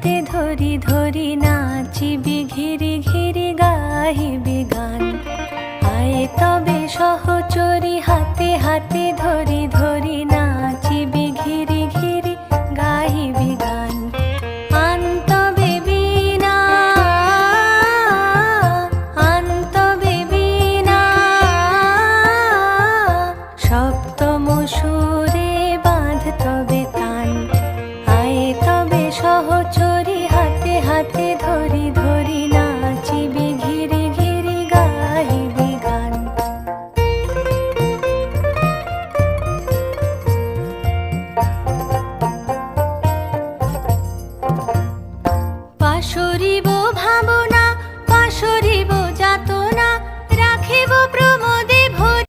হাতে ধরি ধরি নাচিবি ঘিরি ঘিরি গাহিবি গান। আয় তবে সহচরি হাতে হাতে ধরি ধরি নাচিবি ঘিরি ঘিরি গাহিবি গান। আন তবে বীণা আন তবে বীণা সপ্তম সুরে বাঁধ তবে তান। আয় তবে সহচরি হাতে হাতে ধরি ধরি নাচিবি ঘিরি ঘিরি গাহিবি গান। পাশরিব